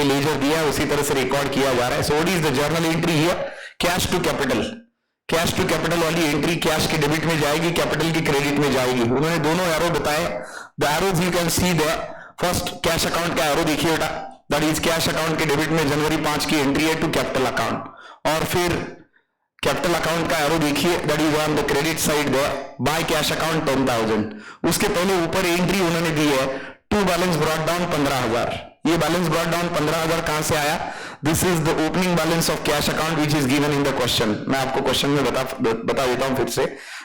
पे लेजर दिया है उसी तरह से रिकॉर्ड किया जा रहा है. So what is the journal entry here? Cash to capital. Cash to capital वाली एंट्री कैश के डेबिट में जाएगी, कैपिटल की क्रेडिट में जाएगी. उन्होंने दोनों एरो बताए. The arrows you can see there. First cash account का एरो देखिए बेटा, दैट इज कैश अकाउंट के डेबिट में जनवरी 5 की एंट्री है टू कैपिटल अकाउंट. और फिर कैपिटल अकाउंट का एरो देखिए, that is on the credit side there by cash account 10,000. उसके पहले ऊपर एंट्री उन्होंने दी है टू बैलेंस ब्रॉट डाउन 15,000. ये बैलेंस ब्रॉट डाउन 15,000 कहां से आया? This is the opening balance of cash account which is given in the question. मैं आपको क्वेश्चन में बता देता हूं फिर से,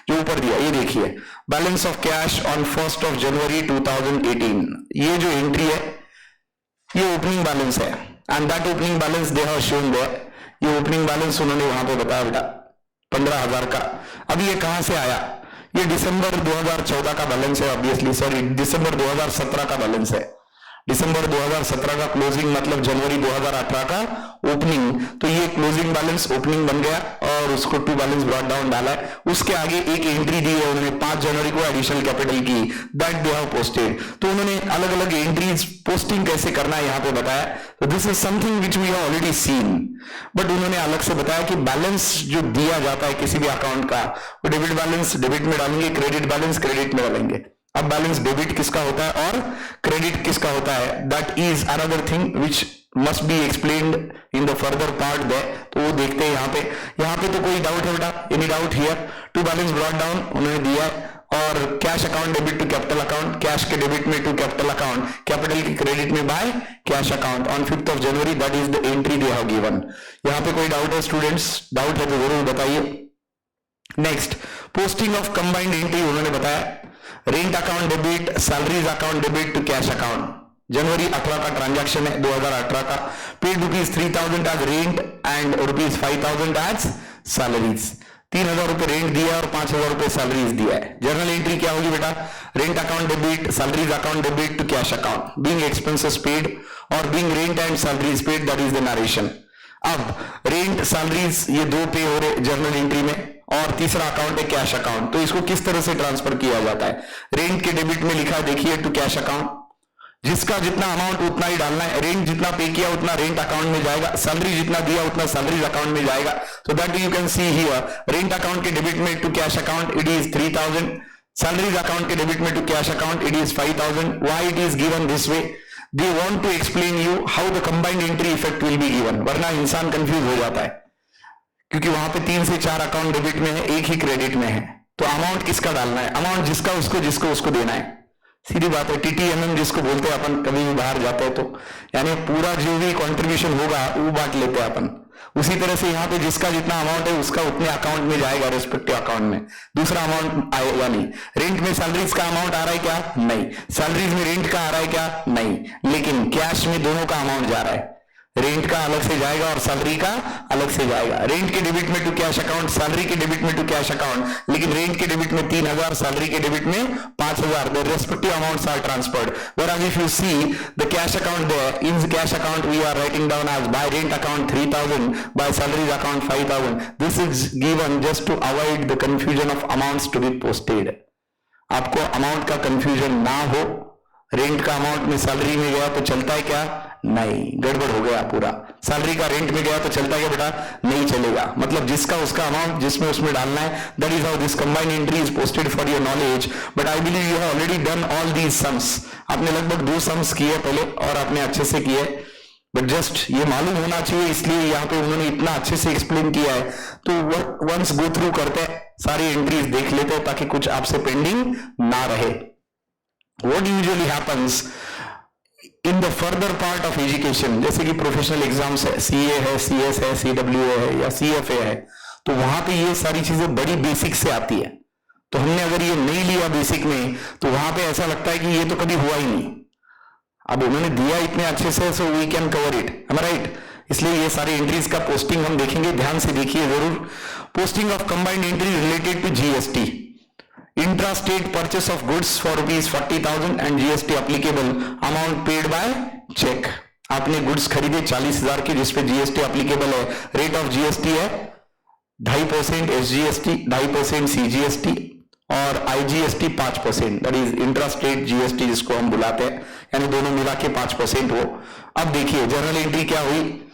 जो ऊपर दिया ये देखिए, balance of cash on 1 January 2018. ये जो एंट्री है ये ओपनिंग बैलेंस है and that opening balance they have shown there. ये ओपनिंग बैलेंस उन्होंने वहां पे बताया बेटा 15,000 का. अब ये कहां से आया? ये दिसंबर 2014 का बैलेंस है. ऑब्वियसली सॉरी, दिसंबर 2017 का बैलेंस है. दिसंबर 2017 का क्लोजिंग मतलब जनवरी 2018 का ओपनिंग. तो ये क्लोजिंग बैलेंस ओपनिंग बन गया और उसको टू बैलेंस ब्रॉट डाउन डाला है. उसके आगे एक एंट्री दी है उन्होंने 5 जनवरी को एडिशनल कैपिटल की, दैट दे हैव पोस्टेड. तो उन्होंने अलग अलग एंट्रीज पोस्टिंग कैसे करना है यहाँ पे बताया. तो this is something which we have already seen, but उन्होंने अलग से बताया कि बैलेंस जो दिया जाता है किसी भी अकाउंट का, वो डेबिट बैलेंस डेबिट में डालेंगे, क्रेडिट बैलेंस क्रेडिट में डालेंगे. अब बैलेंस डेबिट किसका होता है और क्रेडिट किसका होता है, that is another thing which must be explained in the further part there. तो वो देखते हैं यहाँ पे. यहाँ पे तो कोई डाउट है बेटा? Any doubt here? To balance brought down उन्होंने दिया है और cash account debit to capital account, cash के डेबिट में टू कैपिटल अकाउंट, कैपिटल की क्रेडिट में by cash account on 5 January. That is the entry they have given. यहाँ पे कोई डाउट है स्टूडेंट्स? डाउट है तो जरूर बताइए. Next, posting of combined entry उन्होंने बताया. Rent account debit, salaries account debit to cash account. जनवरी 18 का ट्रांजैक्शन है, 2018 का. Paid ₹3,000 as rent and ₹5,000 as salaries. 3,000 रुपए रेंट दिया और 5,000 रुपए सैलरीज दिया है. जर्नल एंट्री क्या होगी बेटा? Rent account debit, salaries account debit to cash account, being expenses paid और being rent and salaries paid, that is the narration. अब रेंट सैलरीज ये दो पे हो रहे जर्नल एंट्री में और तीसरा अकाउंट है कैश अकाउंट. तो इसको किस तरह से ट्रांसफर किया जाता है? रेंट के डेबिट में लिखा देखिए टू कैश अकाउंट, जिसका जितना अमाउंट उतना ही डालना है. रेंट जितना पे किया उतना रेंट अकाउंट में जाएगा, सैलरी जितना दिया उतना सैलरीज अकाउंट में जाएगा. So that you can see here, rent account के डेबिट में to cash account it is 3,000, salaries account के डेबिट में to cash account it is 5,000. Why it is given this way? They want to explain you how the combined entry effect will be given. वरना इंसान confuse हो जाता है क्योंकि वहां पे 3 से 4 अकाउंट डेबिट में है, एक ही क्रेडिट में है. तो अमाउंट किसका डालना है? अमाउंट जिसका उसको, जिसको उसको देना है. सीधी बात है. TTMM जिसको बोलते हैं अपन, कभी भी बाहर जाते हैं तो यानी पूरा जो भी कंट्रीब्यूशन होगा वो बांट लेते हैं अपन. उसी तरह से यहाँ पे जिसका जितना अमाउंट है उसका उतने अकाउंट में जाएगा, रेस्पेक्टिव अकाउंट में. दूसरा अमाउंट आएगा नहीं. रेंट में सैलरीज का अमाउंट आ रहा है क्या? नहीं. सैलरीज में रेंट का आ रहा है क्या? नहीं. लेकिन कैश में दोनों का अमाउंट जा रहा है. रेंट का अलग से जाएगा और सैलरी का अलग से जाएगा. रेंट के डेबिट में टू कैश अकाउंट, सैलरी के डेबिट में टू कैश अकाउंट. लेकिन रेंट के डेबिट में 3,000, सैलरी के डेबिट में 5,000. The respective amounts are transferred. Whereas if you see the cash account there, in the cash account we are writing down as by rent account 3,000, by salaries account 5,000. This is given just to avoid the confusion of amounts to be posted. आपको amount का confusion ना हो. Rent का amount में salary में गया तो चलता है क्या? नहीं, गड़बड़ हो गया पूरा. सैलरी का रेंट में गया तो चलता है क्या बेटा? नहीं चलेगा. मतलब जिसका उसका अमाउंट जिसमें उसमें डालना है. That is how this combined entry is posted for your knowledge. But I believe you have already done all these sums. आपने लगभग 2 सम्स किए पहले और आपने अच्छे से किए. बट जस्ट ये मालूम होना चाहिए, इसलिए यहाँ पे उन्होंने इतना अच्छे से एक्सप्लेन किया है. तो वंस गो थ्रू करते हैं, सारी एंट्रीज देख लेते हैं ताकि कुछ आपसे पेंडिंग ना रहे. What usually happens in the further part of education, जैसे कि प्रोफेशनल एग्जाम्स है, CA है, CS है, CWA है या CFA है, तो वहां पे ये सारी चीजें बड़ी बेसिक से आती है. तो हमने अगर ये नहीं लिया बेसिक में तो वहां पे ऐसा लगता है कि ये तो कभी हुआ ही नहीं. अब उन्होंने दिया इतने अच्छे से, so we can cover it. Am I right? इसलिए ये सारी एंट्रीज का पोस्टिंग हम देखेंगे, ध्यान से देखिए जरूर. Posting of combined entry related to GST. Intra-state purchase of goods for ₹40,000 and GST applicable. Amount paid by check. आपने गुड्स खरीदे 40,000 की जिसपे GST applicable है. रेट ऑफ GST है 2.5% SGST, 2.5% CGST और IGST 5%. That is intra state GST जिसको हम बुलाते हैं, यानी दोनों मिला के 5% हो. अब देखिए जर्नल एंट्री क्या हुई,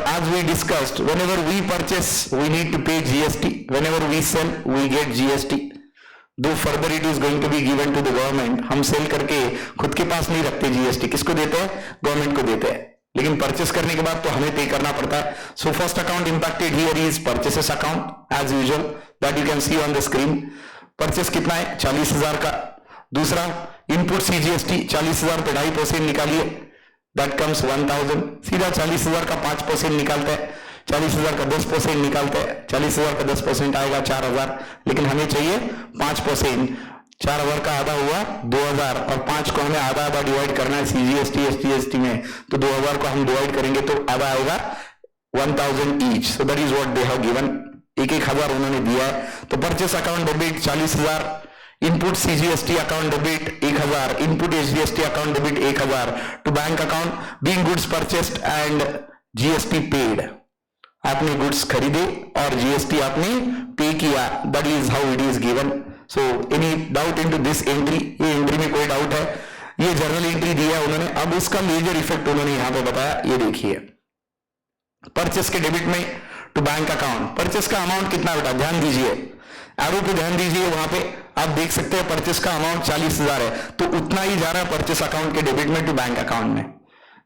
as we discussed, whenever we purchase we need to pay GST, whenever we sell we get GST, though further it is going to be given to the government. हम सेल करके खुद के पास नहीं रखते GST, किसको देते हैं? गवर्नमेंट को देते हैं, लेकिन परचेस करने के बाद तो हमें पे करना पड़ता है. So first account impacted here is purchases account as usual that you can see on the screen. Purchase कितना है? 40,000 का. दूसरा इनपुट CGST 40,000 पे 2.5% निकालिए, दैट कम्स 1,000. सीधा 40,000 का 5% निकालते हैं, 40,000 का 10% निकालते हैं, 40,000 का 10% आएगा 4,000, लेकिन हमें चाहिए 5%. 4,000 का आधा हुआ 2,000 और 5 को हमें आधा आधा डिवाइड करना है CGST SGST में, तो 2,000 को हम डिवाइड करेंगे तो आधा आएगा 1,000 each. So that is what they have given. 1,000 उन्होंने दिया है. तो purchase account debit 40,000, input CGST account debit 1,000, input SGST account debit 1,000 to bank account being goods purchased and GST paid. आपने गुड्स खरीदे और GST आपने पे किया, that is how it is given. So any doubt into this entry? ये entry में कोई doubt है? ये जर्नल एंट्री दिया है उन्होंने. अब इसका मेजर इफेक्ट उन्होंने यहां पे बताया, ये देखिए. परचेस के डेबिट में टू बैंक अकाउंट, परचेस का अमाउंट कितना बेटा? ध्यान दीजिए, एरो पे ध्यान दीजिए. वहां पे आप देख सकते हैं परचेस का अमाउंट 40,000 है, तो उतना ही जा रहा है परचेस अकाउंट के डेबिट में टू बैंक अकाउंट में.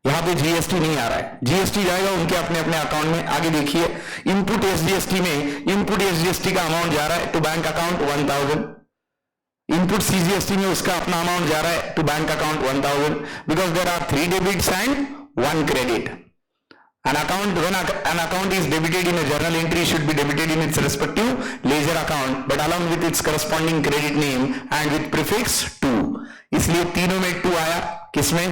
यहां पे GST नहीं आ रहा है, GST जाएगा उनके अपने अपने अकाउंट में. आगे देखिए इनपुट SGST में, इनपुट SGST का अमाउंट जा रहा है to bank account 1,000, input CGST में उसका अपना अमाउंट जा रहा है to bank account 1,000, because there are 3 debits and 1 credit. An account, when an account is debited in a journal entry, should be debited in its respective ledger account, but along with its corresponding credit name and with prefix to. इसलिए तीनों में 2 आया. किसमें?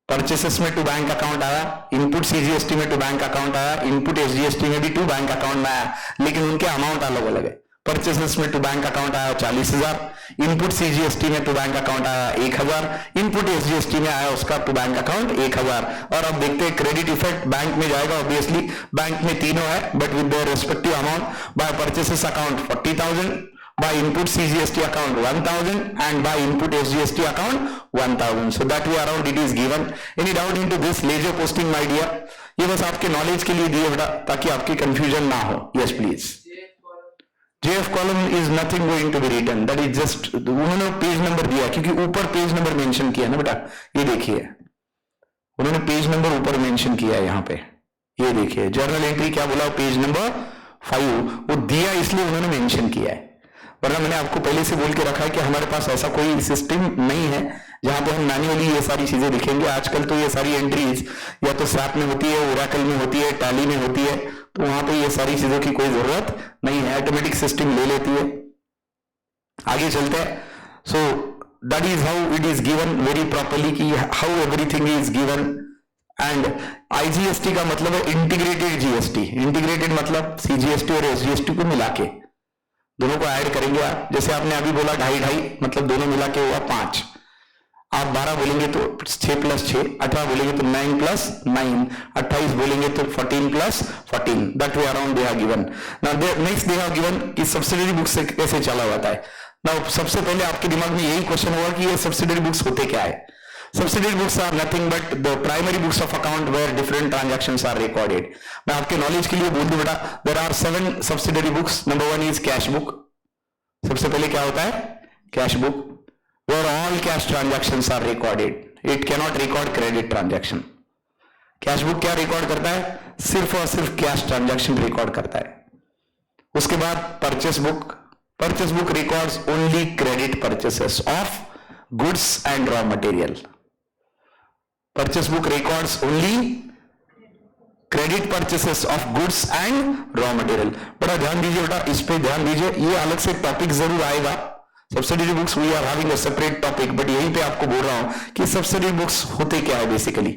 Purchases में to bank account आया, input CGST में to bank account आया, input SGST में भी टू बैंक अकाउंट में आया, लेकिन उनके अमाउंट अलग अलग है. परचेसेस में टू बैंक अकाउंट आया 40,000, इनपुट CGST में टू बैंक अकाउंट आया 1,000, इनपुट SGST में आया उसका टू बैंक अकाउंट 1,000. और अब देखते हैं क्रेडिट इफेक्ट बैंक में जाएगा. ऑब्वियसली बैंक में तीनों है, but with their respective amount. By purchases account 40,000, by input CGST account 1,000 and by input SGST account 1,000. so that way around it is given. Any doubt into this ledger posting my dear? ये बस आपके knowledge के लिए दिए बेटा, ताकि आपकी confusion ना हो. Yes please. JF column is nothing going to be written, that is just उन्होंने पेज नंबर दिया क्योंकि ऊपर पेज नंबर मेंशन किया ना बेटा. ये देखिए उन्होंने पेज नंबर ऊपर मेंशन किया है यहाँ पे. ये देखिए जर्नल एंट्री क्या बोला? पेज नंबर 5 वो दिया, इसलिए उन्होंने मेंशन किया है. वरना मैंने आपको पहले से बोल के रखा है कि हमारे पास ऐसा कोई सिस्टम नहीं है जहां पे हम मैन्युअली ये सारी चीजें लिखेंगे. आजकल तो ये सारी एंट्रीज या तो SAP में होती है, ओरेकल में होती है, टैली में होती है, तो वहां पे ये सारी चीजों की कोई जरूरत नहीं है, ऑटोमेटिक सिस्टम ले लेती है. आगे चलते हैं. So that is how it is given very properly कि how everything is given. And IGST का मतलब है इंटीग्रेटेड GST. इंटीग्रेटेड मतलब CGST और SGST को मिला के दोनों को ऐड करेंगे आप. जैसे आपने अभी बोला 2.5 मतलब दोनों मिला के हुआ 5. आप 12 बोलेंगे तो 6 + 6, 18 बोलेंगे तो 9 + 9, 28 बोलेंगे तो 14 + 14. That way around they have given. Now next they have given कि सब्सिडरी बुक से कैसे चला होता है. नाउ सबसे पहले आपके दिमाग में यही क्वेश्चन होगा कि ये सब्सिडरी बुक्स होते क्या है. Subsidiary books are nothing but the primary books of account where different transactions are recorded. मैं आपके नॉलेज के लिए बोल दूं बेटा, there are 7 subsidiary books. Number 1 is cash book. सबसे पहले क्या होता है? Cash book, where all cash transactions are recorded. It cannot record credit transaction. Cash book क्या रिकॉर्ड करता है? सिर्फ और सिर्फ कैश ट्रांजैक्शन रिकॉर्ड करता है. उसके बाद purchase book. Purchase book records only credit purchases of goods and raw material. Purchase book records only credit purchases of goods and raw material. बड़ा ध्यान दीजिए बेटा, इस पे ध्यान दीजिए. ये अलग से टॉपिक जरूर आएगा. Subsidiary books we are having a separate topic, but यहीं पे आपको बोल रहा हूं कि सब्सिडरी बुक्स होते क्या है. Basically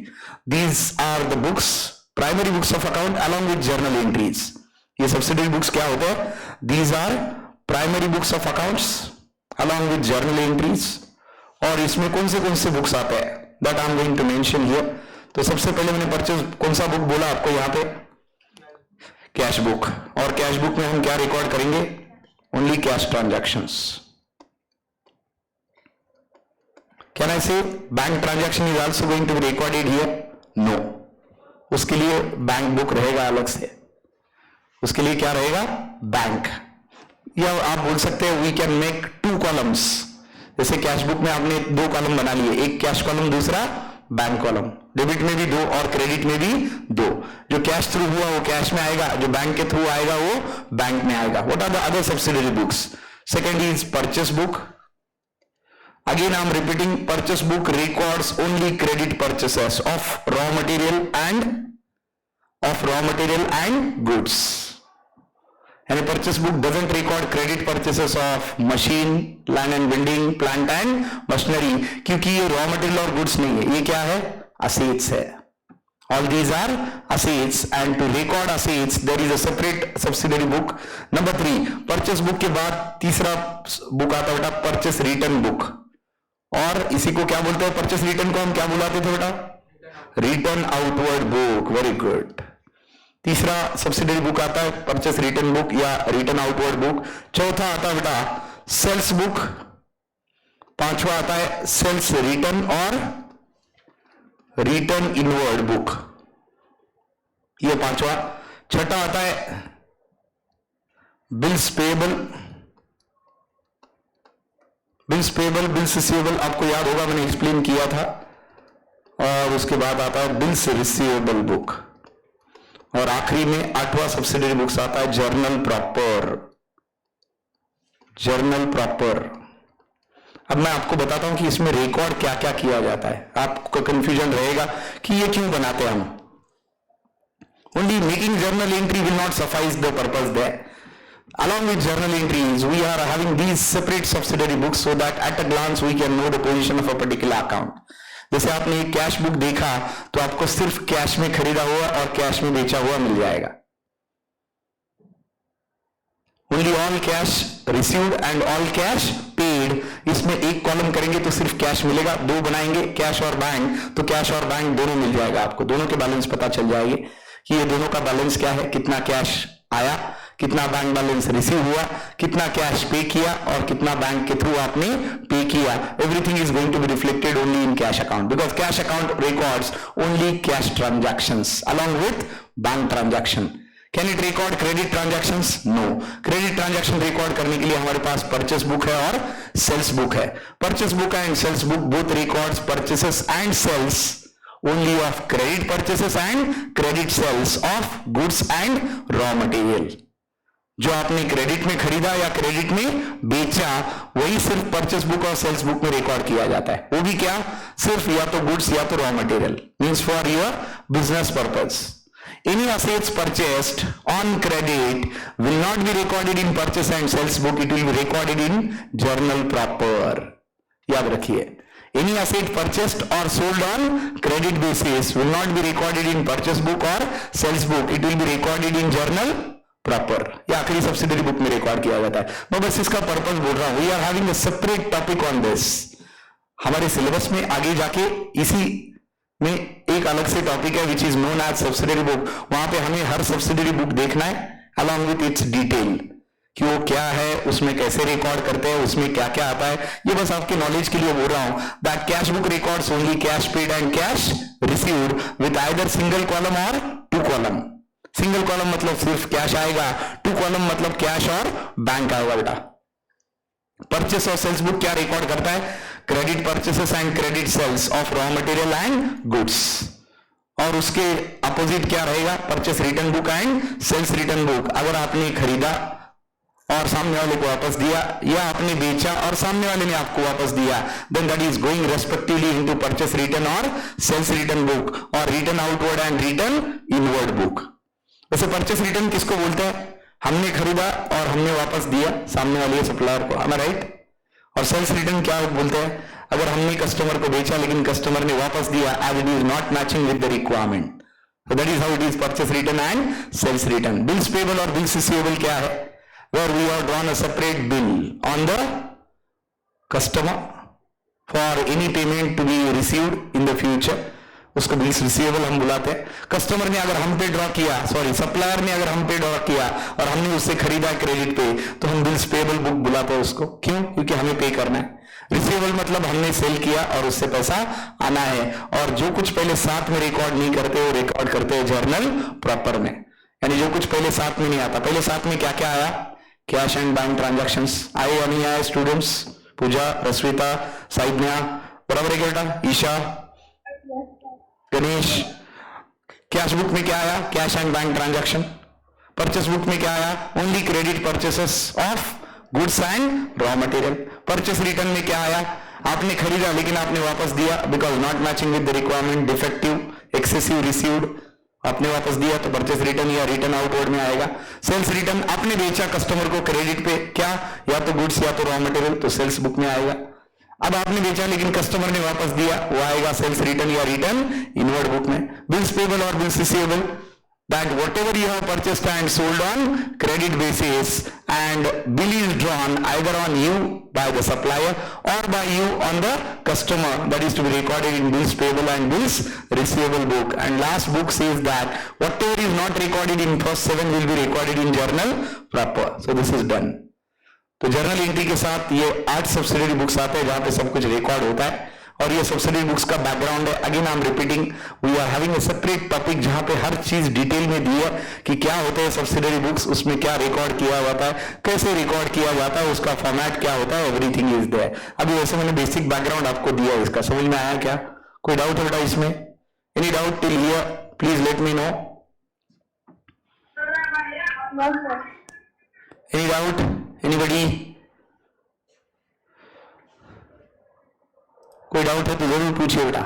these are the books, primary books of account along with journal entries. ये सब्सिडरी बुक्स क्या होते हैं? These are primary books of accounts along with journal entries. और इसमें कौन से बुक्स आते हैं? That I'm going to mention here. तो सबसे पहले मैंने परचेज कौन सा बुक बोला आपको यहाँ पे? Cash book. और कैश बुक में हम क्या रिकॉर्ड करेंगे? Only cash transactions. Can I say bank transaction is also going to be recorded here. No, उसके लिए बैंक बुक रहेगा अलग से, उसके लिए क्या रहेगा, बैंक। या आप बोल सकते हैं वी कैन मेक 2 कॉलम्स, जैसे कैश बुक में आपने 2 कॉलम बना लिए, एक कैश कॉलम दूसरा बैंक कॉलम, डेबिट में भी 2 और क्रेडिट में भी 2। जो कैश थ्रू हुआ वो कैश में आएगा, जो बैंक के थ्रू आएगा वो बैंक में आएगा। What are the other subsidiary books? Second is purchase book. Again I am repeating, purchase book records only credit purchases of raw material and goods, and a purchase book doesn't record credit purchases of machine, land and building, plant and machinery, क्योंकि ये raw material और goods नहीं है, ये क्या है, assets है। All these are assets, and to record assets there is a separate subsidiary book. Number 3, purchase book के बाद तीसरा book आता है बेटा purchase return book, और इसी को क्या बोलते हैं, purchase return को हम क्या बुलाते थे बेटा, return outward book। Very good. तीसरा सब्सिडरी बुक आता है परचेस रिटर्न बुक या रिटर्न आउटवर्ड बुक। चौथा आता है बेटा सेल्स बुक। पांचवा आता है सेल्स रिटर्न और रिटर्न इनवर्ड बुक, ये पांचवा। छठा आता है बिल्स पेएबल, बिल्स रिसीवेबल, आपको याद होगा मैंने एक्सप्लेन किया था। और उसके बाद आता है बिल्स रिसीवेबल बुक, और आखिरी में 8वां सब्सिडरी बुक्स आता है जर्नल प्रॉपर। अब मैं आपको बताता हूं कि इसमें रिकॉर्ड क्या क्या किया जाता है। आपको कंफ्यूजन रहेगा कि ये क्यों बनाते हैं हम। Only making journal entry will not suffice the purpose there. Along with journal entries, we are having these separate subsidiary books so that at a glance we can know the position of a particular account. जैसे आपने एक cash book देखा तो आपको सिर्फ cash में खरीदा हुआ और कैश में बेचा हुआ मिल जाएगा। Only all cash received and all cash paid, इसमें एक कॉलम करेंगे तो सिर्फ कैश मिलेगा, 2 बनाएंगे कैश और बैंक तो कैश और बैंक दोनों मिल जाएगा। आपको दोनों के बैलेंस पता चल जाएंगे कि ये दोनों का बैलेंस क्या है, कितना कैश आया, कितना बैंक बैलेंस रिसीव हुआ, कितना कैश पे किया और कितना बैंक के थ्रू आपने पे किया। Everything is going to be reflected only in cash account because cash account records only cash transactions along with bank transaction. Can it record credit transactions? No. Credit transaction record करने के लिए हमारे पास purchase book है और sales book है। Purchase book and sales book both records purchases and sales only of credit purchases and credit sales of goods and raw material। जो आपने क्रेडिट में खरीदा या क्रेडिट में बेचा वही सिर्फ परचेस बुक और सेल्स बुक में रिकॉर्ड किया जाता है। वो भी क्या, सिर्फ या तो गुड्स या तो raw material, means for your business purpose. Any assets purchased on credit will not be recorded in purchase and sales book, it will be recorded in journal proper। याद रखिए, any asset purchased or sold on credit basis will not be recorded in purchase book or sales book, it will be recorded in journal proper। ये आखिरी subsidiary book में record किया जाता है। मैं बस इसका पर्पस बोल रहा हूं, we are having a separate topic on this. हमारे सिलेबस में आगे जाके इसी में एक अलग से टॉपिक है which is known as subsidiary book. वहां पे हमें हर सब्सिडरी बुक देखना है अलॉन्ग विथ इट्स डिटेल कि वो क्या है, उसमें कैसे रिकॉर्ड करते हैं, उसमें क्या क्या आता है। ये बस आपके नॉलेज के लिए बोल रहा हूं that cash book records only cash paid and cash received with either single column और 2 कॉलम। सिंगल कॉलम मतलब सिर्फ कैश आएगा, 2 कॉलम मतलब कैश और बैंक आएगा बेटा। परचेस और सेल्स बुक क्या रिकॉर्ड करता है, credit purchases and credit sales of raw material and goods. और उसके अपोजिट क्या रहेगा, purchase return book and sales return book. अगर आपने खरीदा और सामने वाले को वापस दिया या आपने बेचा और सामने वाले ने आपको वापस दिया, then that is going respectively into purchase return और सेल्स रिटर्न बुक और return outward and return inward book. वैसे परचेस रिटर्न किसको बोलते हैं, हमने खरीदा और हमने वापस दिया सामने वाले सप्लायर को, am I right? और सेल्स रिटर्न क्या बोलते हैं, अगर हमने कस्टमर को बेचा लेकिन कस्टमर ने वापस दिया as it is not matching with the requirement. So that is how it is purchase return and sales return. Bills payable और बिल्स रिसीवेबल क्या है, where we have drawn a separate bill on the customer for any payment to be received in the future, उसको bills receivable हम बुलाते हैं। Customer ने अगर हम पे ड्रॉ किया, सॉरी सप्लायर ने अगर हम पे ड्रॉ किया और हमने उससे खरीदा क्रेडिट पे, तो हम बिल्स पेबल बुक बुलाते हैं उसको। क्यों? क्योंकि हमें पे करना है। रिसीवेबल मतलब हमने सेल किया और उससे पैसा आना है, और जो कुछ पहले साथ में रिकॉर्ड नहीं करते वो रिकॉर्ड करते हैं जर्नल प्रॉपर में। यानी जो कुछ पहले साथ में नहीं आता, पहले साथ में क्या क्या आया? कैश एंड बैंक ट्रांजैक्शंस आए या नहीं आए? स्टूडेंट्स, पूजा, रश्मिता, साइडन्या, बराबर है बेटा? ईशा, गणेश। कैश बुक में क्या आया? Cash and bank transaction. Purchase book में क्या आया? Only credit purchases of goods and raw material. Purchase return में क्या आया? आपने खरीदा लेकिन आपने वापस दिया, because not matching with the requirement, defective, excessive received, आपने वापस दिया तो परचेस रिटर्न या रिटर्न आउटवर्ड में आएगा। सेल्स रिटर्न, आपने बेचा कस्टमर को क्रेडिट पे, क्या? या तो गुड्स या तो रॉ मटेरियल, तो सेल्स बुक में आएगा। अब आपने बेचा लेकिन कस्टमर ने वापस दिया, वो आएगा सेल्स रिटर्न या रिटर्न इनवर्ड बुक में। बिल्स पेबल और bills receivable, that whatever you have purchased and sold on credit basis and bill is drawn either on you by the supplier or by you on the customer, that is to be recorded in bills payable and bills receivable book. And last book says that whatever is not recorded in first 7 will be recorded in journal proper. So this is done. तो journal entry के साथ ये 8 subsidiary books आते हैं जहां पे सब कुछ रिकॉर्ड होता है, और ये सब्सिडरी बुक्स का बैकग्राउंड है। Again I am repeating, we are having a separate topic जहां पे हर चीज डिटेल में दी है कि क्या होता है सब्सिडरी बुक्स, उसमें क्या रिकॉर्ड किया जाता है, कैसे रिकॉर्ड किया जाता है, उसका फॉर्मेट क्या होता है, एवरीथिंग इज देयर। अभी वैसे मैंने बेसिक बैकग्राउंड आपको दिया है, इसका समझ में आया क्या? कोई डाउट है बेटा इसमें? Any doubt till here? Please let me no. Any doubt? Anybody? कोई डाउट है तो जरूर पूछिए बेटा,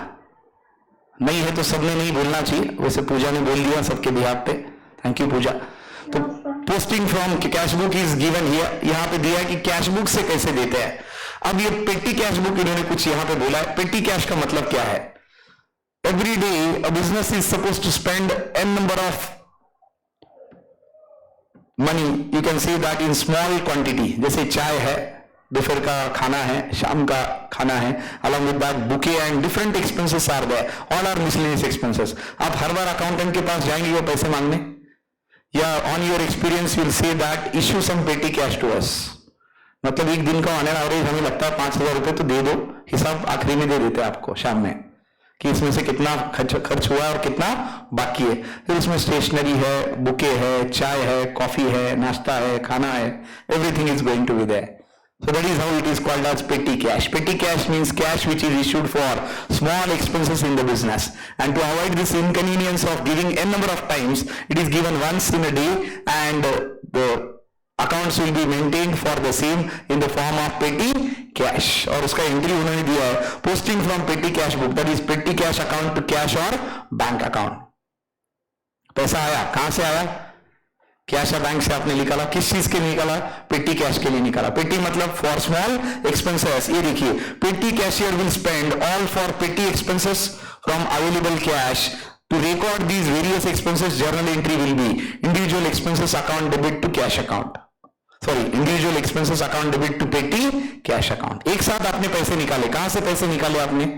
नहीं है तो सबने नहीं बोलना चाहिए, वैसे पूजा ने बोल दिया सबके बिहाफ पे। थैंक यू पूजा। तो posting from cash book is given here, यहाँ पे दिया है कि कैश बुक से कैसे देते हैं। अब ये पेटी कैश बुक इन्होंने कुछ यहाँ पे बोला है। पेटी कैश का मतलब क्या है? Every day a business is suppose to spend an number of money, you can see that in small quantity, जैसे चाय है, दोपहर का खाना है, शाम का खाना है, along with that bouquet and different expenses are there, all are miscellaneous expenses. आप हर बार अकाउंटेंट के पास जाएंगे वो पैसे मांगने, या on your experience you will say that issue some petty cash to us, मतलब एक दिन का ऑन एन एवरेज हमें लगता है 5,000 रुपए तो दे दो, हिसाब आखिरी में दे देते हैं आपको शाम में कि इसमें से कितना खर्च हुआ और कितना बाकी है। फिर इसमें स्टेशनरी है, बुके है, चाय है, कॉफी है, नाश्ता है, खाना है, everything is going to be there. So that is how it is called as petty cash. Petty cash means cash which is issued for small expenses in the business. And to avoid this inconvenience of giving n number of times, it is given once in a day, and the accounts will be maintained for the same in the form of petty cash. और उसका entry उन्होंने दिया है posting from petty cash book, that is petty cash account to cash or bank account. पैसा आया, कहां से आया? कैश या बैंक से आपने निकाला, किस चीज के निकाला? पेटी कैश के लिए निकाला। पेटी मतलब फॉर स्मॉल एक्सपेंसेस। ये देखिए, petty cashier will spend all for petty expenses from available cash to record these various expenses. Journal entry will be individual expenses account debit to cash account, sorry individual expenses account debit to petty cash account. एक साथ आपने पैसे निकाले, कहां से पैसे निकाले आपने?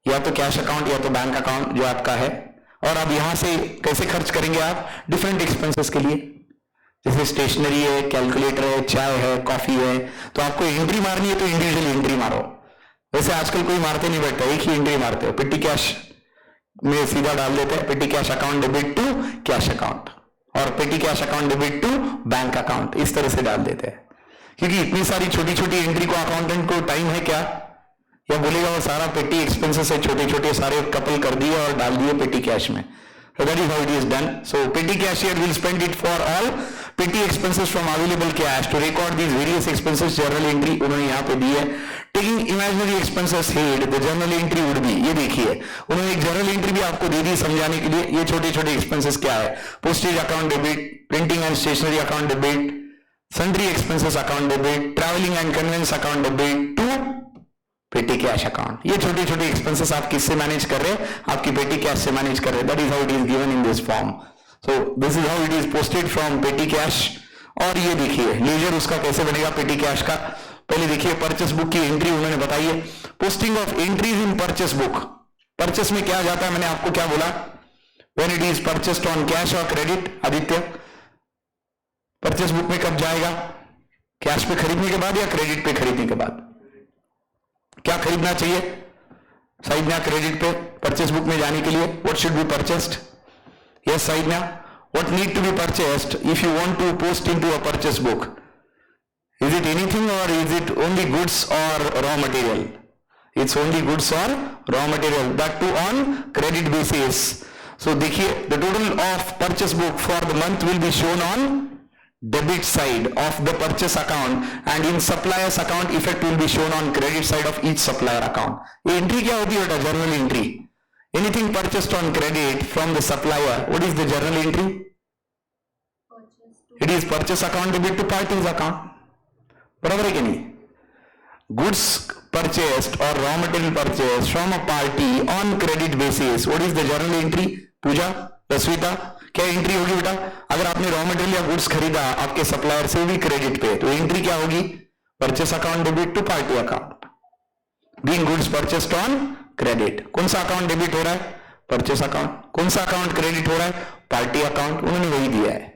या तो कैश अकाउंट या तो बैंक अकाउंट जो आपका है, और अब यहां से कैसे खर्च करेंगे आप? डिफरेंट एक्सपेंसेस के लिए, जैसे स्टेशनरी है, कैलकुलेटर है, चाय है, कॉफी है। तो आपको एंट्री मारनी है तो इंडिविजुअल एंट्री मारो। वैसे आजकल कोई मारते नहीं बैठता, एक ही एंट्री मारते हो, पेटी कैश में सीधा डाल देते हैं petty cash account debit to cash account, और petty cash account debit to bank account, इस तरह से डाल देते हैं। क्योंकि इतनी सारी छोटी छोटी एंट्री को अकाउंटेंट को टाइम है क्या? या बोलेगा वो सारा पेटी एक्सपेंसेस है, छोटे छोटे सारे कपल कर दिए और डाल दिए पेटी कैश में। So that is how it is done. So petty cashier will spend it for all petty expenses from available cash to record these various expenses. Journal entry उन्होंने यहाँ पे दी है। Taking imaginary expenses head, the journal entry would be, ये देखिए उन्होंने एक journal entry भी आपको दे दी समझाने के लिए। ये छोटे छोटे expenses क्या है? Postage account debit, printing and stationery account debit, sundry expenses account debit, traveling and conveyance account debit to पेटी कैश अकाउंट। ये छोटे छोटे एक्सपेंसेस आप किससे मैनेज कर रहे हैं? आपकी पेटी कैश से मैनेज कर रहे हैं। That is how it is given in this form. So this is how it is posted from पेटी कैश। और ये देखिए लेजर उसका कैसे बनेगा पेटी कैश का। पहले देखिए परचेस बुक की एंट्री उन्होंने बताई है। Posting of entries in purchase book, purchase में क्या जाता है, मैंने आपको क्या बोला, when it is purchased on cash और क्रेडिट, आदित्य परचेस बुक में कब जाएगा, कैश पे खरीदने के बाद या क्रेडिट पे खरीदने के बाद, क्या खरीदना चाहिए साइडना क्रेडिट पे परचेस बुक में जाने के लिए, what should be purchased, yes Saidanya, what need to be purchased if you want to post into a purchase book, is it anything और इज इट ओनली गुड्स और raw material, it's only goods or raw material, that too on credit basis. So देखिए the total of purchase book for the month will be shown on debit side of the purchase account and in suppliers account effect will be shown on credit side of each supplier account. ये entry क्या होती है बेटा, journal entry, anything purchased on credit from the supplier, what is the journal entry, it is purchase account debit to parties account, बराबर है कि नहीं, goods purchased or raw material purchased from a party on credit basis, what is the journal entry, पूजा रश्मिता क्या entry होगी बेटा, अगर आपने raw material या गुड्स खरीदा आपके सप्लायर से भी क्रेडिट पे, तो एंट्री क्या होगी, purchase account debit to party account, being goods purchased on credit, कौन सा अकाउंट डेबिट हो रहा है, परचेस अकाउंट, कौन सा अकाउंट क्रेडिट हो रहा है, पार्टी अकाउंट, उन्होंने वही दिया है।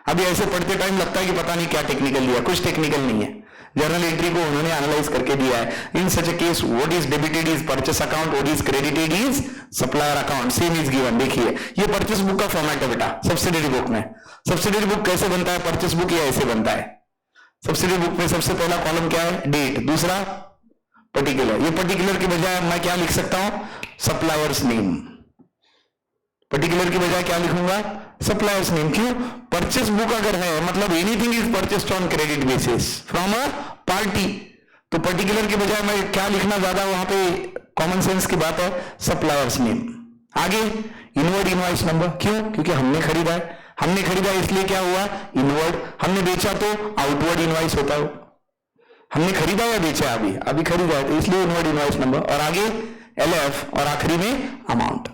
अभी ऐसे पढ़ते टाइम लगता है कि पता नहीं क्या टेक्निकल दिया, कुछ टेक्निकल नहीं है, जर्नल एंट्री को उन्होंने एनालाइज करके दिया है। In such a case what is debited is purchase account, what is credited is supplier account, same is given. देखिए ये परचेस बुक का फॉर्मेट है बेटा, सब्सिडरी बुक में। सब्सिडरी बुक कैसे बनता है, परचेस बुक ये ऐसे बनता है। सब्सिडरी बुक में सबसे पहला कॉलम क्या है, डेट, दूसरा पर्टिकुलर, ये पर्टिकुलर के बजाय मैं क्या लिख सकता हूं, सप्लायर्स नेम, पर्टिकुलर की बजाय क्या लिखूंगा, सप्लायर्स नेम। क्यों, परचेस बुक अगर है मतलब anything is purchased on credit basis from a party, तो पर्टिकुलर के बजाय मैं क्या लिखना ज्यादा वहां पे कॉमन सेंस की बात है, सप्लायर्स नेम। आगे इनवर्ड इनवॉइस नंबर, क्यों, क्योंकि हमने खरीदा है, हमने खरीदा इसलिए क्या हुआ, इनवर्ड, हमने बेचा तो आउटवर्ड इनवॉइस होता है, हमने खरीदा या बेचा, अभी खरीदा है तो इसलिए इनवर्ड इनवॉइस नंबर, और आगे एलएफ, और आखिरी में amount.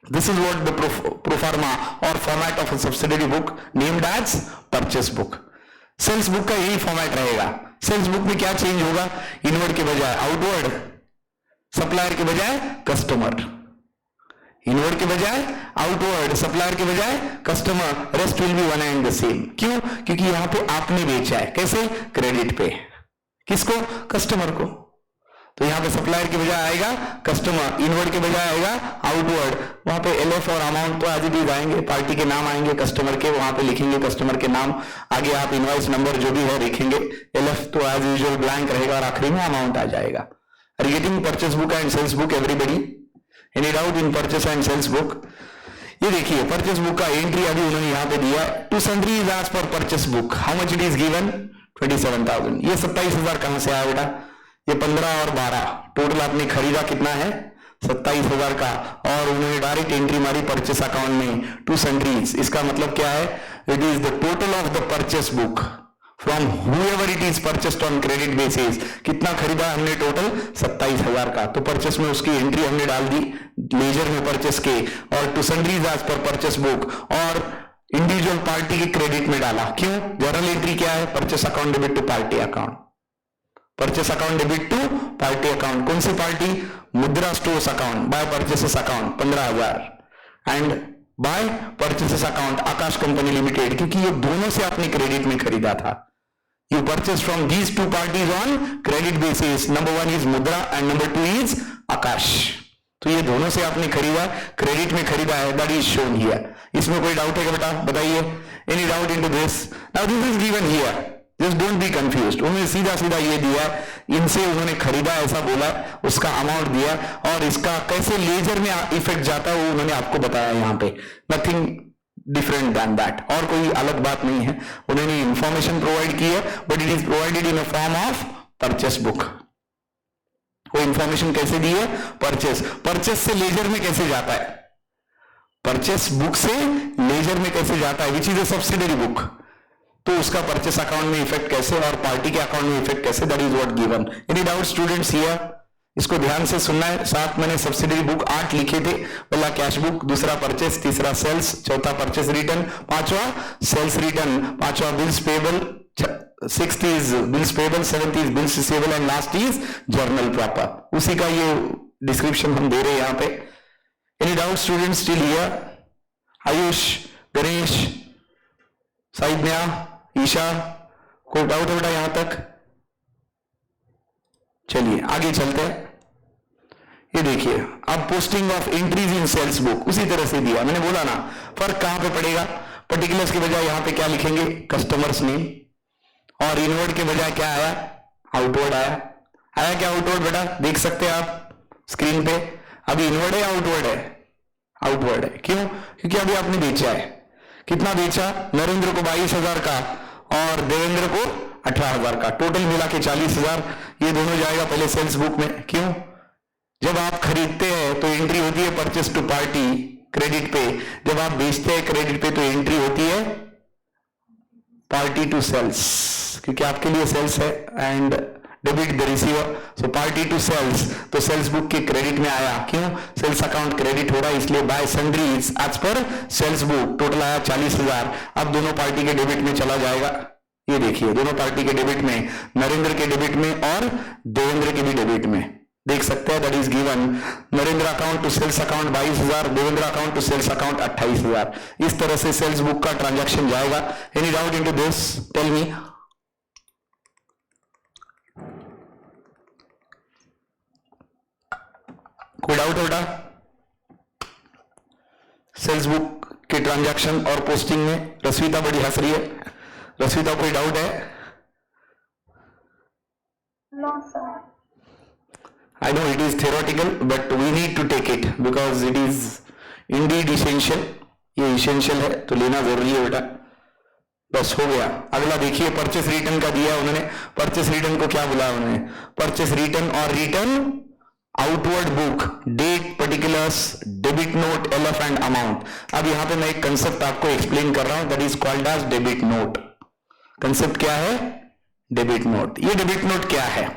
This is what the pro forma or format of a subsidiary book named as purchase book. Sales book का यही फॉर्मेट रहेगा। सेल्स बुक में क्या चेंज होगा, इनवर्ड के बजाय आउटवर्ड, सप्लायर के बजाय कस्टमर, इनवर्ड के बजाय आउटवर्ड, सप्लायर के बजाय customer, rest will be one and the same. क्यों, क्योंकि यहां पे आपने बेचा है, कैसे, क्रेडिट पे, किसको, कस्टमर को, तो यहां पे सप्लायर के बजाय आएगा कस्टमर, इनवर्ड के बजाय आएगा आउटवर्ड, वहां पे एलएफ और अमाउंट तो आज भी आएंगे, पार्टी के नाम आएंगे कस्टमर के, वहां पे लिखेंगे कस्टमर के नाम, आगे आप इनवॉइस नंबर जो भी है लिखेंगे, एलएफ तो एज यूजुअल ब्लैंक रहेगा और आखिरी में अमाउंट आ जाएगा। Getting purchase book and sales book everybody, any doubt in purchase and sales book. ये देखिए परचेस बुक का एंट्री अभी उन्होंने यहाँ पे दिया, to sundries as per purchase book, how much it is given, 27,000। ये 27,000 कहां से आया बेटा, ये 15 और 12 टोटल आपने खरीदा कितना है, 27,000 का, और उन्होंने डायरेक्ट एंट्री मारी परचेस अकाउंट में, टू सन्ड्रीज। इसका मतलब क्या है, it is the total of the purchase book from whoever it is purchased on credit basis. कितना खरीदा हमने टोटल, 27,000 का, तो परचेस में उसकी एंट्री हमने डाल दी लेजर में परचेस के, और to sundries as per purchase book, और इंडिविजुअल पार्टी के क्रेडिट में डाला। क्यों, जर्नल एंट्री क्या है, purchase account debit to party account, purchase account debit to party account, कौन सी party, Mudra stores account, by purchases account 15,000, and by purchases account Akash company limited, क्योंकि ये दोनों से आपने क्रेडिट में खरीदा था। You purchase from these two parties on credit basis, number 1 is मुद्रा एंड नंबर 2 इज आकाश, तो ये दोनों से आपने खरीदा, क्रेडिट में खरीदा है, दैट इज शोन हियर। इसमें कोई डाउट है क्या बेटा, बताइए, any doubt into this, now this is given here, just don't be confused. उन्होंने सीधा सीधा ये दिया, इनसे उन्होंने खरीदा ऐसा बोला, उसका अमाउंट दिया, और इसका कैसे लेजर में इफेक्ट जाता है वो उन्होंने आपको बताया यहाँ पे, नथिंग डिफरेंट दैन दैट, और कोई अलग बात नहीं है। उन्होंने इंफॉर्मेशन प्रोवाइड की है, but it is provided in a form of purchase book. वो इंफॉर्मेशन कैसे दी है, परचेस से लेजर में कैसे जाता है, परचेस बुक से लेजर में कैसे जाता है, which is a subsidiary book, तो उसका परचेस अकाउंट में इफेक्ट कैसे और पार्टी के अकाउंट में इफेक्ट कैसे, that is what given. Any doubt students here, इसको ध्यान से सुनना है। साथ मैंने सब्सिडरी बुक 8 लिखे थे, पहला कैश बुक, दूसरा परचेस, तीसरा सेल्स, चौथा परचेस रिटर्न, पांचवा सेल्स रिटर्न, पांचवा bills payable, 6th is bills payable, 7th is bills receivable, and last is journal proper. उसी का ये डिस्क्रिप्शन हम दे रहे हैं यहां पे। Any doubt student still here? Ayush, Ganesh, Saidanya, Isha, कोई डाउट है बेटा यहां तक? चलिए आगे चलते हैं। ये देखिए, अब posting of entries in sales book उसी तरह से दिया। मैंने बोला ना, फर्क कहां पे पड़ेगा? पर्टिकुलर्स के बजाय यहां पे क्या लिखेंगे? Customers name. और इनवर्ड के बजाय क्या आया? आउटवर्ड आया। आया क्या आउटवर्ड बेटा? देख सकते हैं आप स्क्रीन पे। अभी इनवर्ड है, आउटवर्ड है? आउटवर्ड है। क्यों? क्योंकि अभी आपने बेचा है। कितना बेचा? नरेंद्र को 22,000 का और देवेंद्र को 18,000 का, टोटल मिला के 40,000। ये दोनों जाएगा पहले सेल्स बुक में। क्यों? जब आप खरीदते हैं तो एंट्री होती है परचेस टू पार्टी क्रेडिट पे, जब आप बेचते हैं क्रेडिट पे तो एंट्री होती है पार्टी टू सेल्स, क्योंकि आपके लिए सेल्स है and debit the receiver, so party to sales, तो सेल्स बुक के क्रेडिट में आया। क्यों? सेल्स अकाउंट क्रेडिट हो रहा है, इसलिए by sundries as per sales book total आया 40,000। अब दोनों पार्टी के डेबिट में चला जाएगा। ये देखिए, दोनों पार्टी के डेबिट में, नरेंद्र के डेबिट में और देवेंद्र के भी डेबिट में। देख सकते हैं that is given, Narendra account to sales account 22,000, Devendra account to sales account 28,000। इस तरह से सेल्स बुक का ट्रांजैक्शन जाएगा। Any doubt into this? Tell me. कोई डाउट है बेटा? सेल्स बुक के ट्रांजैक्शन और पोस्टिंग में? रश्मिता बड़ी हंस रही है। रश्मिता कोई डाउट है? No sir. I know it is theoretical, but we need to take it because it is indeed essential. ये essential है तो लेना जरूरी है बेटा। बस हो गया। अगला देखिए, परचेस रिटर्न का दिया उन्होंने। परचेस रिटर्न को क्या बुलाया उन्होंने? परचेस रिटर्न और return outward book, date, particulars, debit note, LF and amount. अब यहां पे मैं एक कंसेप्ट आपको एक्सप्लेन कर रहा हूं, that is called as debit note. Concept क्या है? Debit note. ये डेबिट नोट क्या है?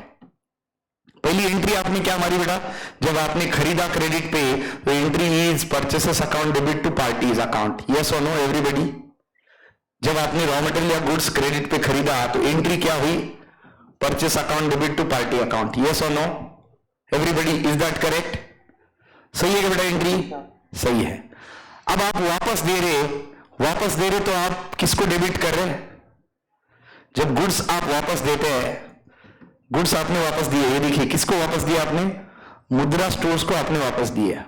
पहली एंट्री आपने क्या मारी बेटा? जब आपने खरीदा क्रेडिट पे तो entry is purchases account debit to parties account. Yes और नो एवरीबडी? जब आपने रॉ मटेरियल या गुड्स क्रेडिट पे खरीदा तो एंट्री क्या हुई? Purchase account debit to party account. Yes और no everybody? Is that correct? सही है क्या बेटा एंट्री? सही है। अब आप वापस दे रहे तो आप किसको डेबिट कर रहे हैं? जब गुड्स आप वापस देते हैं, गुड्स आपने वापस दिए, ये देखिए किसको वापस दिया आपने? मुद्रा स्टोर्स को आपने वापस दिया।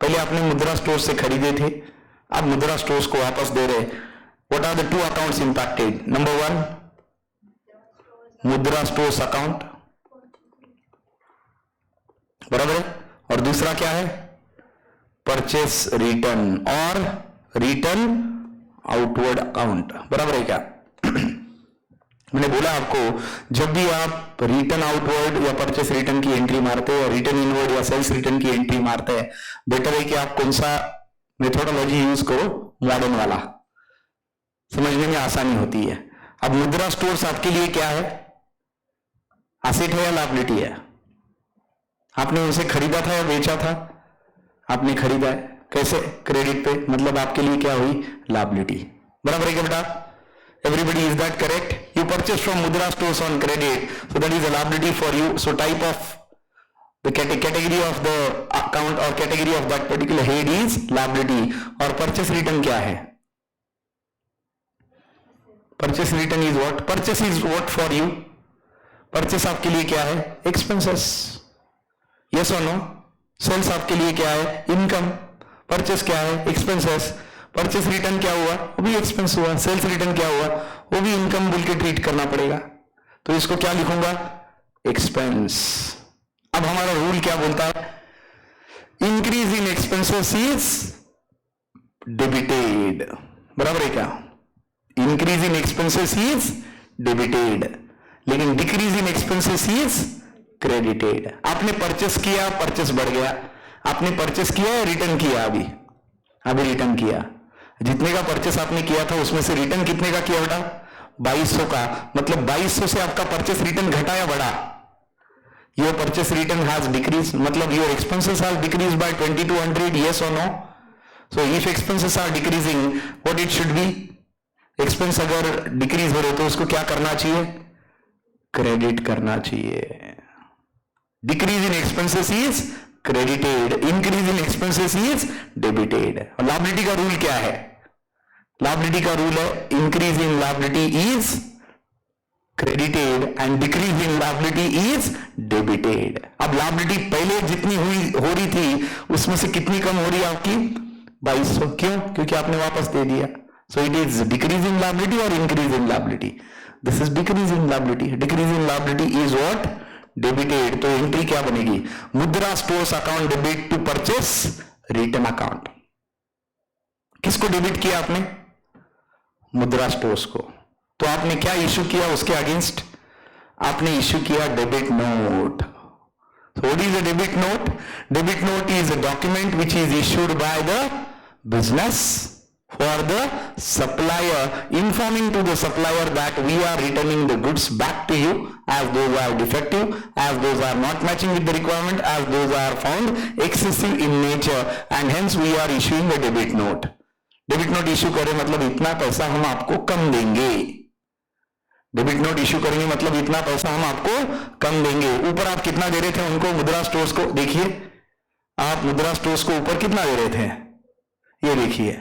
पहले आपने मुद्रा स्टोर्स से खरीदे थे, अब मुद्रा स्टोर्स को वापस दे रहे। What are the two accounts impacted? Number 1 Mudra stores account, बराबर है, और दूसरा क्या है? परचेस रिटर्न और रिटर्न आउटवर्ड अकाउंट, बराबर है क्या? मैंने बोला आपको, जब भी आप रिटर्न आउटवर्ड या परचेस रिटर्न की एंट्री मारते हो, रिटर्न इनवर्ड या सेल्स रिटर्न की एंट्री मारते हैं, बेटर है कि आप कौन सा मेथोडोलॉजी यूज करो? मॉडर्न वाला, समझने में आसानी होती है। अब मुद्रा स्टोर्स आपके लिए क्या है? एसेट है या लायबिलिटी है? आपने उनसे खरीदा था या बेचा था? आपने खरीदा है। कैसे? क्रेडिट पे, मतलब आपके लिए क्या हुई? लायबिलिटी, बराबर है क्या बेटा? Everybody, is that correct? You purchase from Mudra stores on credit, so that is a liability for you. So type of the category of the account or category of that particular head is liability. और purchase return क्या है? Purchase return is what? Purchase is what for you? Purchase आपके लिए क्या है? Expenses. Yes or no? Sales आपके लिए क्या है? Income. Purchase क्या है? Expenses. परचेस रिटर्न क्या हुआ? वो भी एक्सपेंस हुआ। सेल्स रिटर्न क्या हुआ? वो भी इनकम बोल के ट्रीट करना पड़ेगा। तो इसको क्या लिखूंगा? एक्सपेंस। अब हमारा रूल क्या बोलता है? Increase in expenses is debited, बराबर है क्या? Increase in expenses is debited, लेकिन decrease in expenses is credited. आपने परचेस किया, परचेस बढ़ गया। आपने परचेस किया, रिटर्न किया, अभी रिटर्न किया। जितने का परचेस आपने किया था उसमें से रिटर्न कितने का किया बेटा? 2200 का। मतलब 2200 से आपका परचेस रिटर्न घटा या बढ़ा? Your purchase return has decrease, मतलब your expenses has decrease by 2200। Yes और no? So if expenses are decreasing, what it should be? Expense अगर डिक्रीज हो रहे तो उसको क्या करना चाहिए? क्रेडिट करना चाहिए। Decrease in expenses is credited, increase in expenses is debited. और लायबिलिटी का रूल क्या है? लायबिलिटी का रूल है increase in liability is credited and decrease in liability is debited. अब लायबिलिटी पहले जितनी हो रही थी उसमें से कितनी कम हो रही है आपकी? 2200। क्यों? क्योंकि आपने वापस दे दिया। So it is decrease in liability और increase in liability? This is decrease in liability. Decrease in liability is what? Debited. तो एंट्री क्या बनेगी? Mudra stores account debit to purchase return account. किसको डेबिट किया आपने? मुद्रा स्टोर्स को। तो आपने क्या इश्यू किया उसके अगेंस्ट? आपने इश्यू किया debit note. So what is a debit note? Debit note is a document which is issued by the business for the supplier, informing to the supplier that we are returning the goods back to you as those are defective, as those are not matching with the requirement, as those are found excessive in nature, and hence we are issuing a debit note. Debit note issue करें मतलब इतना पैसा हम आपको कम देंगे। Debit note issue करेंगे मतलब इतना पैसा हम आपको कम देंगे। ऊपर आप कितना दे रहे थे उनको? मुद्रा स्टोर्स को देखिए, आप मुद्रा स्टोर्स को ऊपर कितना दे रहे थे? ये देखिए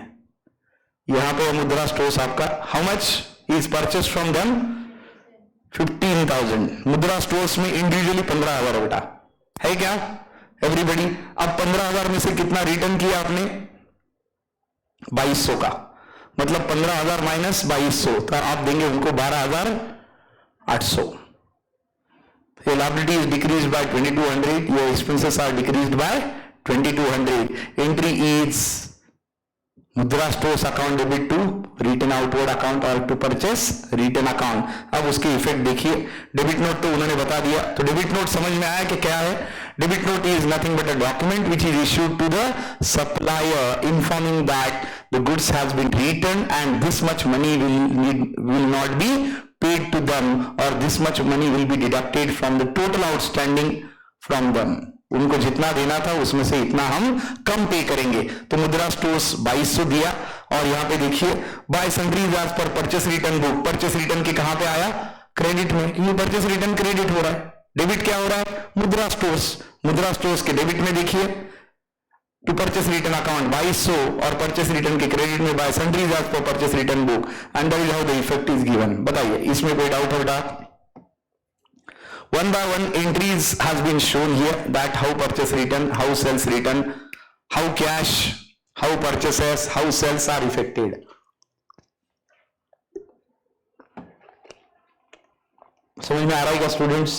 यहां पे मुद्रा स्टोर्स आपका how much is purchase from them? 15,000। मुद्रा स्टोर्स में इंडिविजुअली 15,000 बेटा है क्या एवरीबडी? अब 15,000 में से कितना रिटर्न किया आपने? 2200 का, मतलब 15,000 माइनस 2200, तो आप देंगे उनको 12,800। Your liability is decreased by 2,200. Your expenses are decreased by 2,200. Entry is Mudra stores account debit to return outward account और टू परचेस रिटर्न अकाउंट। अब उसके इफेक्ट देखिए। डेबिट नोट तो उन्होंने बता दिया, तो डेबिट नोट समझ में आया कि क्या है? Debit note is nothing but a document which is issued to the supplier informing that the goods has been return and this much money will not be paid to them और this much money will be deducted from the total outstanding from them. उनको जितना देना था उसमें से इतना हम कम पे करेंगे। तो मुद्रा स्टोर्स 2200 दिया और यहां पे देखिए by sundries as per purchase return book. Purchase return के कहां पे आया? क्रेडिट में, क्योंकि परचेस रिटर्न क्रेडिट हो रहा है। डेबिट क्या हो रहा है? मुद्रा स्टोर्स। मुद्रा स्टोर्स के डेबिट में देखिए टू परचेस रिटर्न अकाउंट 2200 और परचेस रिटर्न के क्रेडिट में by sundries as per purchase return book and that is how the effect is given. बताइए इसमें कोई डाउट है बेटा? One by one entries has been shown here that how purchase return, how sales return, how cash, how purchases, how sales are affected. समझ में आ रहा है क्या students?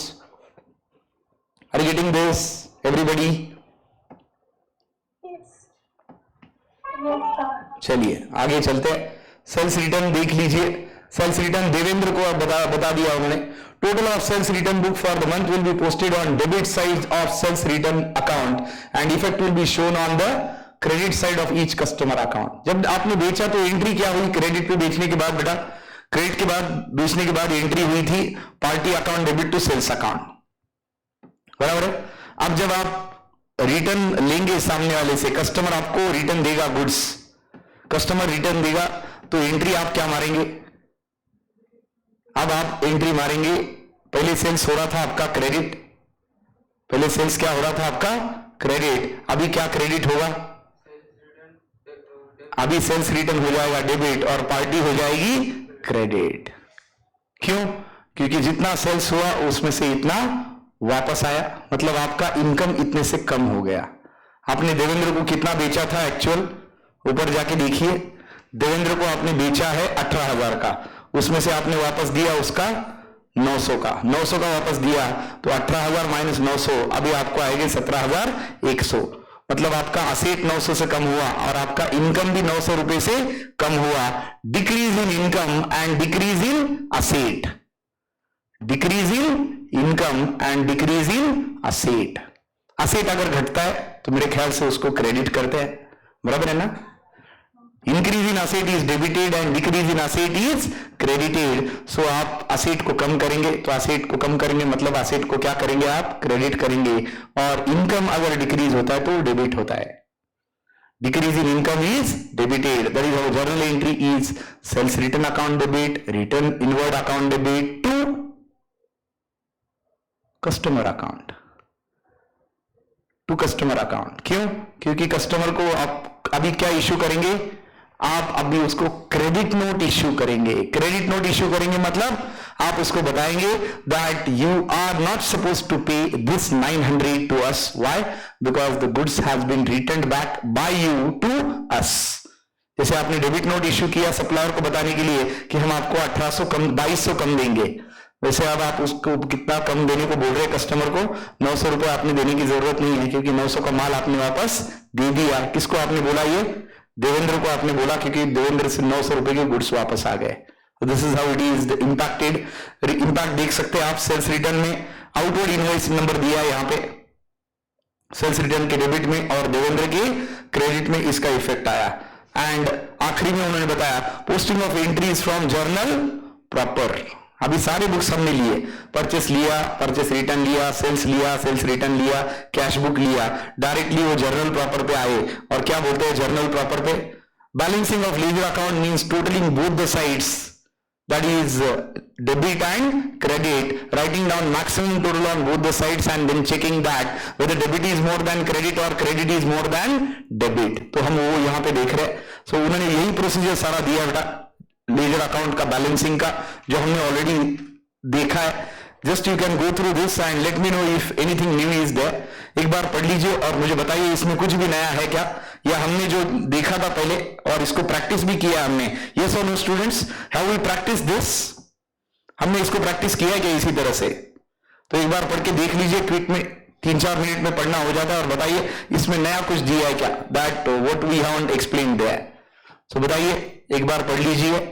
Are you getting this? Everybody? चलिए आगे चलते हैं। सेल्स रिटर्न देख लीजिए। सेल्स रिटर्न देवेंद्र को बता दिया उन्होंने। Total of sales return book for the month will be posted on debit side of sales return account and effect will be shown on the credit side of each customer account. जब आपने बेचा तो entry क्या हुई? Credit पे बेचने के बाद बेटा, क्रेडिट के बाद बेचने के बाद एंट्री हुई थी party account debit to sales account, बराबर है। अब जब आप रिटर्न लेंगे सामने वाले से, कस्टमर आपको रिटर्न देगा गुड्स, कस्टमर रिटर्न देगा तो एंट्री आप क्या मारेंगे? अब आप एंट्री मारेंगे, पहले सेल्स हो रहा था आपका क्रेडिट, पहले सेल्स क्या हो रहा था आपका? क्रेडिट। अभी क्या क्रेडिट होगा? अभी सेल्स रिटर्न हो जाएगा डेबिट और पार्टी हो जाएगी क्रेडिट। क्यों? क्योंकि जितना सेल्स हुआ उसमें से इतना वापस आया, मतलब आपका इनकम इतने से कम हो गया। आपने देवेंद्र को कितना बेचा था एक्चुअल? ऊपर जाके देखिए, देवेंद्र को आपने बेचा है 18,000 का, उसमें से आपने वापस दिया उसका 900 का, 900 का वापस दिया तो 18,000 माइनस 900, अभी आपको आएगी 17,100। मतलब आपका असेट 900 से कम हुआ और आपका इनकम भी 900 रुपए से कम हुआ। Decrease in income and decrease in asset, decrease in income and decrease in asset. Asset अगर घटता है तो मेरे ख्याल से उसको क्रेडिट करते हैं, बराबर है ना? Increase in asset is debited and decrease in asset is credited. So आप असेट को कम करेंगे, तो असेट को कम करेंगे मतलब असेट को क्या करेंगे आप? क्रेडिट करेंगे। और इनकम अगर डिक्रीज होता है तो डेबिट होता है। Decrease in income is debited, that is how journal entry is sales return account debit, return inward account debit to customer account. To customer account. क्यों? क्योंकि कस्टमर को आप अभी क्या इश्यू करेंगे, आप अभी उसको क्रेडिट नोट इश्यू करेंगे। क्रेडिट नोट इश्यू करेंगे मतलब आप उसको बताएंगे that you are not suppose to pay this 900 to us. Why? Because the goods has been returned back by you to us. जैसे आपने डेबिट नोट इश्यू किया supplier को बताने के लिए कि हम आपको 1800 कम 2200 कम देंगे, वैसे अब आप उसको कितना कम देने को बोल रहे हैं कस्टमर को, 900 रुपए आपने देने की जरूरत नहीं है, क्योंकि 900 का माल आपने वापस दे दिया। किसको आपने बोला? ये देवेंद्र को आपने बोला, क्योंकि देवेंद्र से 900 रुपए के गुड्स वापस आ गए। This is how it is impacted. Impact देख सकते हैं आप सेल्स रिटर्न में। आउटवर्ड इनवॉइस नंबर दिया है यहाँ पे सेल्स रिटर्न के डेबिट में, और देवेंद्र के क्रेडिट में इसका इफेक्ट आया। एंड आखिरी में उन्होंने बताया posting of entries from journal proper. अभी सारे बुक्स हमने लिए, परचेस लिया, परचेस रिटर्न लिया, सेल्स लिया, सेल्स रिटर्न लिया, कैश बुक लिया, डायरेक्टली वो जर्नल प्रॉपर पे आए। और क्या बोलते हैं जर्नल प्रॉपर पे? Balancing of ledger account means totalling both the sides, that is debit and credit, writing down maximum total on both the sides and then checking that whether debit is more than credit or credit is more than debit। तो हम वो यहाँ पे देख रहे हैं। सो उन्होंने यही प्रोसीजर सारा दिया बेटा लेजर अकाउंट का बैलेंसिंग का, जो हमने ऑलरेडी देखा है। Just you can go through this and let me know if anything new is there. एक बार पढ़ लीजिए और मुझे बताइए इसमें कुछ भी नया है क्या, या हमने जो देखा था पहले और इसको प्रैक्टिस भी किया हमने। यस और no students, have we practice this? हमने इसको प्रैक्टिस किया क्या इसी तरह से? तो एक बार पढ़ के देख लीजिए क्विक में, 3-4 मिनट में पढ़ना हो जाता है। और बताइए इसमें नया कुछ दिया है क्या, that what we haven't explained there. So बताइए, एक बार पढ़ लीजिए।